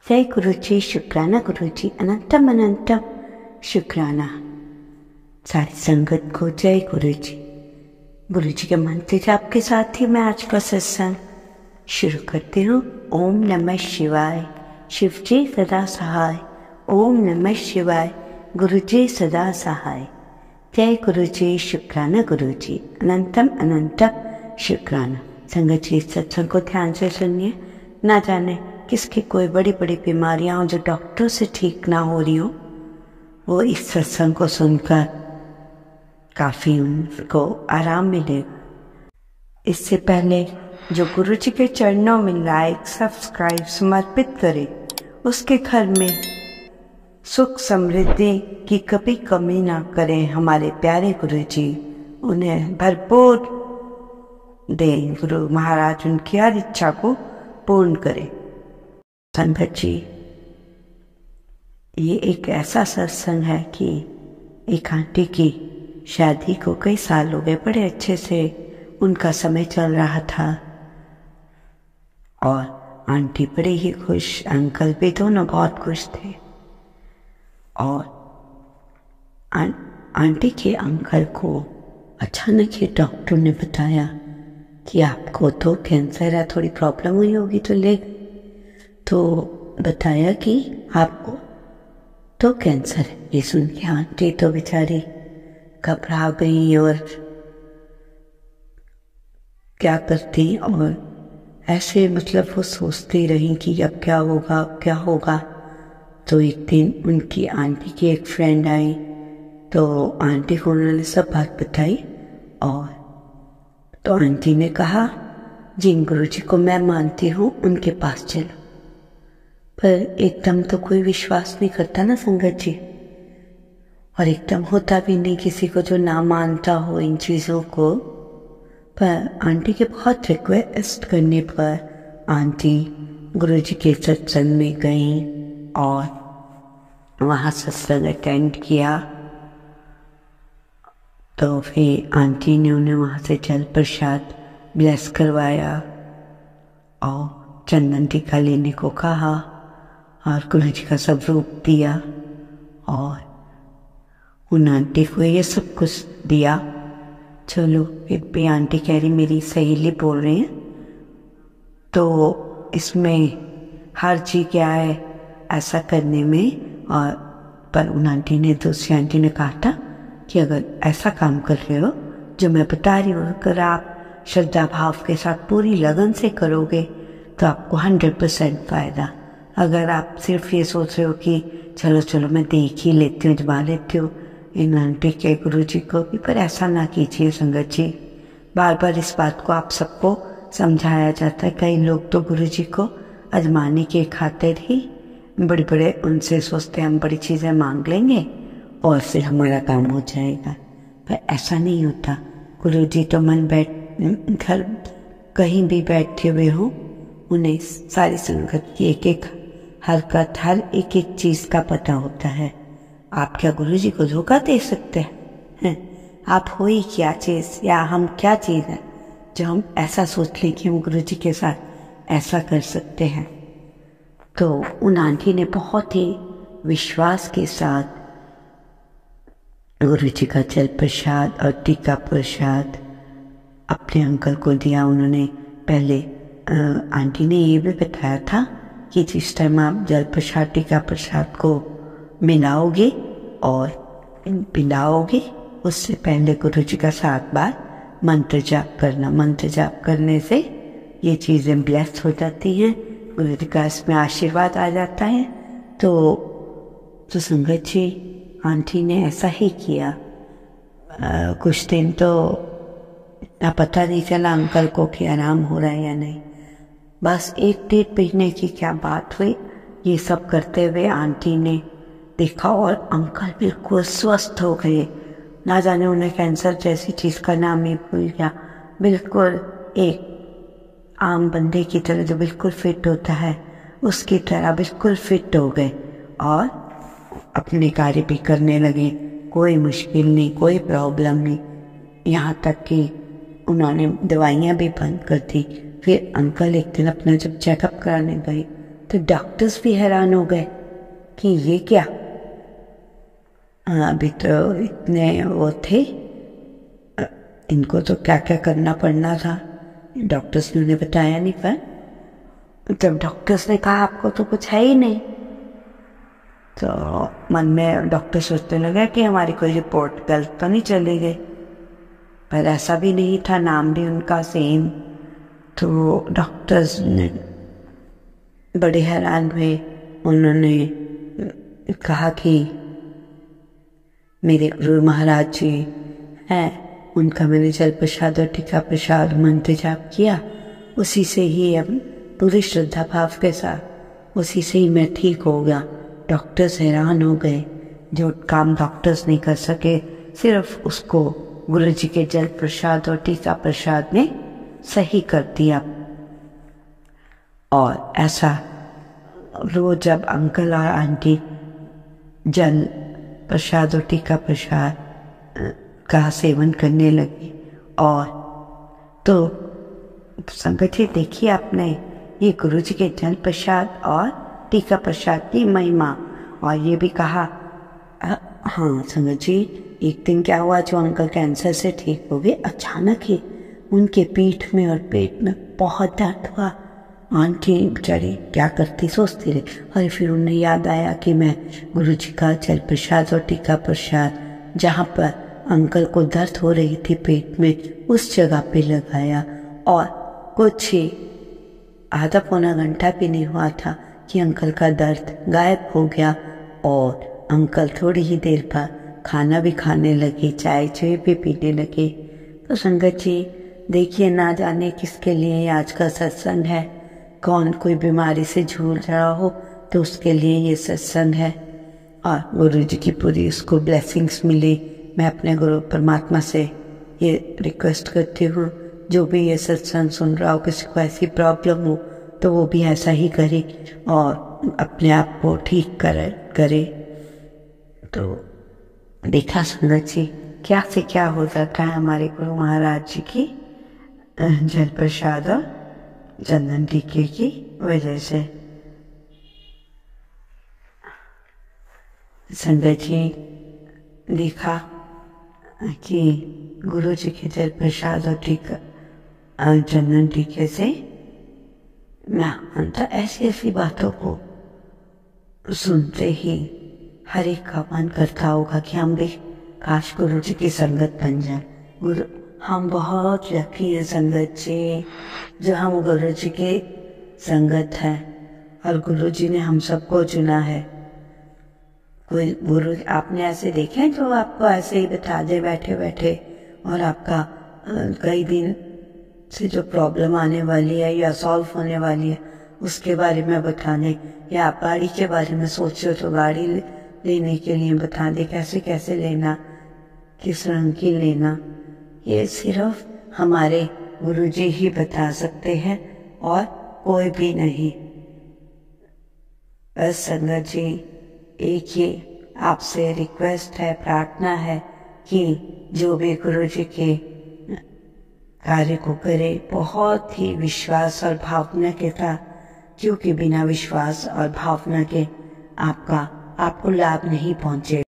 जय गुरुजी, शुक्राना गुरुजी, अनंतम अनंतम शुक्राना। सारी संगत को जय गुरुजी। गुरुजी के मंत्र जाप के साथ ही मैं आज का सत्संग शुरू करती हूँ। ओम नमः शिवाय, शिव जी सदा सहाय। ओम नमः शिवाय, गुरुजी सदा सहाय। जय गुरुजी, शुक्राना गुरुजी, अनंतम अनंतम शुक्राना। संगत जी, सत्संग को ध्यान से सुनिए। ना जाने किसकी कोई बड़ी बड़ी बीमारियां हो जो डॉक्टर से ठीक ना हो रही हो, वो इस सत्संग को सुनकर काफी उनको आराम मिले। इससे पहले जो गुरु जी के चरणों में लाइक सब्सक्राइब समर्पित करे, उसके घर में सुख समृद्धि की कभी कमी ना करें। हमारे प्यारे गुरु जी उन्हें भरपूर दे। गुरु महाराज उनकी हर इच्छा को पूर्ण करें। संगत जी, ये एक ऐसा सत्संग है कि एक आंटी की शादी को कई साल हो गए, बड़े अच्छे से उनका समय चल रहा था और आंटी बड़े ही खुश, अंकल भी, दोनों बहुत खुश थे। और आंटी के अंकल को अचानक ही डॉक्टर ने बताया कि आपको तो कैंसर है, थोड़ी प्रॉब्लम हुई होगी तो ले, तो बताया कि आपको तो कैंसर है। ये सुन के आंटी तो बेचारी घबरा गई और क्या करती, और ऐसे मतलब वो सोचती रही कि अब क्या होगा, अब क्या होगा। तो एक दिन उनकी आंटी की एक फ्रेंड आई, तो आंटी को उन्होंने सब बात बताई। और तो आंटी ने कहा, जिन गुरुजी को मैं मानती हूँ उनके पास चलो। पर एकदम तो कोई विश्वास नहीं करता ना संगत जी, और एकदम होता भी नहीं किसी को जो ना मानता हो इन चीज़ों को। पर आंटी के बहुत रिक्वेस्ट करने पर आंटी गुरुजी के सत्संग में गई और वहाँ सत्संग अटेंड किया। तो फिर आंटी ने उन्हें वहाँ से जल प्रसाद ब्लेस करवाया और चंदन टीका लेने को कहा और गुरुजी का सब रूप दिया और उन आंटी को ये सब कुछ दिया। चलो, फिर भी आंटी कह रही मेरी सहेली बोल रही है तो इसमें हर्ज ही क्या है ऐसा करने में। और पर उन आंटी ने, दूसरी आंटी ने कहा था कि अगर ऐसा काम कर रहे हो जो मैं बता रही हूँ, अगर आप श्रद्धा भाव के साथ पूरी लगन से करोगे तो आपको 100% फायदा। अगर आप सिर्फ ये सोच रहे हो कि चलो चलो मैं देख ही लेती हूँ, जमा लेती हूँ इन आंटी के गुरुजी को भी, पर ऐसा ना कीजिए संगत जी। बार बार इस बात को आप सबको समझाया जाता है। कई लोग तो गुरुजी को आजमाने के खातिर ही बड़े बड़े उनसे सोचते हैं हम बड़ी चीज़ें मांग लेंगे और फिर हमारा काम हो जाएगा, पर ऐसा नहीं होता। गुरुजी तो मन बैठ घर कहीं भी बैठे हुए हो, उन्हें सारी संगत की एक एक हरकत, हर एक एक चीज़ का पता होता है। आप क्या गुरुजी को धोखा दे सकते हैं? आप हो ही क्या चीज़, या हम क्या चीज़ है जो हम ऐसा सोच लें कि हम गुरुजी के साथ ऐसा कर सकते हैं। तो उन आंटी ने बहुत ही विश्वास के साथ गुरुजी का जल प्रसाद और टीका प्रसाद अपने अंकल को दिया। उन्होंने पहले आंटी ने ये भी बताया था कि जिस टाइम आप जल प्रसाद टीका प्रसाद को मिलाओगे और पिलाओगे, उससे पहले गुरुजी का 7 बार मंत्र जाप करना। मंत्र जाप करने से ये चीज़ें ब्लेस हो जाती हैं, गुरुजी का इसमें आशीर्वाद आ जाता है। तो संगत जी, आंटी ने ऐसा ही किया। कुछ दिन तो इतना पता नहीं चला अंकल को कि आराम हो रहा है या नहीं। बस 1-1.5 महीने की क्या बात हुई, ये सब करते हुए आंटी ने देखा और अंकल बिल्कुल स्वस्थ हो गए। ना जाने उन्हें कैंसर जैसी चीज़ का नाम ही भूल गया। बिल्कुल एक आम बंदे की तरह जो बिल्कुल फिट होता है, उसकी तरह बिल्कुल फिट हो गए और अपने कार्य भी करने लगे। कोई मुश्किल नहीं, कोई प्रॉब्लम नहीं। यहाँ तक कि उन्होंने दवाइयाँ भी बंद कर दी। फिर अंकल एक दिन अपना जब चेकअप कराने गए तो डॉक्टर्स भी हैरान हो गए कि ये क्या। अभी तो इतने वो थे, इनको तो क्या क्या करना पड़ना था, डॉक्टर्स ने उन्हें बताया नहीं। पर जब डॉक्टर्स ने कहा आपको तो कुछ है ही नहीं, तो मन में डॉक्टर सोचने लगा कि हमारी कोई रिपोर्ट गलत तो नहीं चली गई, पर ऐसा भी नहीं था, नाम भी उनका सेम। तो डॉक्टर्स ने बड़े हैरान हुए। उन्होंने कहा कि मेरे गुरु महाराज जी हैं, उनका मैंने जल प्रसाद और टीका प्रसाद मंत्र जाप किया, उसी से ही अब पूरी श्रद्धा भाव के साथ उसी से ही मैं ठीक हो गया। डॉक्टर्स हैरान हो गए, जो काम डॉक्टर्स नहीं कर सके सिर्फ उसको गुरु जी के जल प्रसाद और टीका प्रसाद ने सही कर दिया। और ऐसा रोज जब अंकल और आंटी जल प्रसाद और टीका प्रसाद का सेवन करने लगे, और तो संगत जी देखिए आपने ये गुरु जी के जल प्रसाद और टीका प्रसाद की महिमा। और ये भी कहा, हाँ संगत जी, एक दिन क्या हुआ, जो अंकल कैंसर से ठीक हो गए, अचानक ही उनके पीठ में और पेट में बहुत दर्द हुआ। आंटी बेचारी क्या करती, सोचती रही। और फिर उन्हें याद आया कि मैं गुरु जी का जल प्रसाद और टीका प्रसाद जहाँ पर अंकल को दर्द हो रही थी पेट में, उस जगह पे लगाया। और कुछ ही आधा पौना घंटा भी नहीं हुआ था कि अंकल का दर्द गायब हो गया, और अंकल थोड़ी ही देर बाद खाना भी खाने लगे, चाय भी पीने लगे। तो संगत जी देखिए, ना जाने किसके लिए आज का सत्संग है। कौन कोई बीमारी से जूझ रहा हो तो उसके लिए ये सत्संग है, और गुरु जी की पूरी उसको ब्लेसिंग्स मिली। मैं अपने गुरु परमात्मा से ये रिक्वेस्ट करती हूँ, जो भी ये सत्संग सुन रहा हो, किसी को ऐसी प्रॉब्लम हो तो वो भी ऐसा ही करे और अपने आप को ठीक करे। तो देखा संगत जी, क्या से क्या हो जाता है हमारे गुरु महाराज जी की जल प्रसाद और चंदन टीके की वजह से। संगत जी देखा कि गुरु जी के जल प्रसाद और टीका चंदन टीके से मैं तो ऐसी ऐसी बातों को सुनते ही हर एक का मन करता होगा कि हम भी काश गुरु जी की संगत बन जाए। हम बहुत लकी है संगत जी, जो हम गुरु जी के संगत हैं, और गुरु जी ने हम सबको चुना है। कोई गुरु आपने ऐसे देखे हैं जो आपको ऐसे ही बिठा दे बैठे बैठे, और आपका कई दिन से जो प्रॉब्लम आने वाली है या सॉल्व होने वाली है उसके बारे में बताने, या आप गाड़ी के बारे में सोच रहे हो तो गाड़ी लेने के लिए बता दे, कैसे कैसे लेना, किस रंग की लेना। ये सिर्फ हमारे गुरु जी ही बता सकते हैं और कोई भी नहीं। बस संगत जी एक ही आपसे रिक्वेस्ट है, प्रार्थना है कि जो भी गुरु जी के कार्य को करे बहुत ही विश्वास और भावना के साथ, क्योंकि बिना विश्वास और भावना के आपको लाभ नहीं पहुंचे।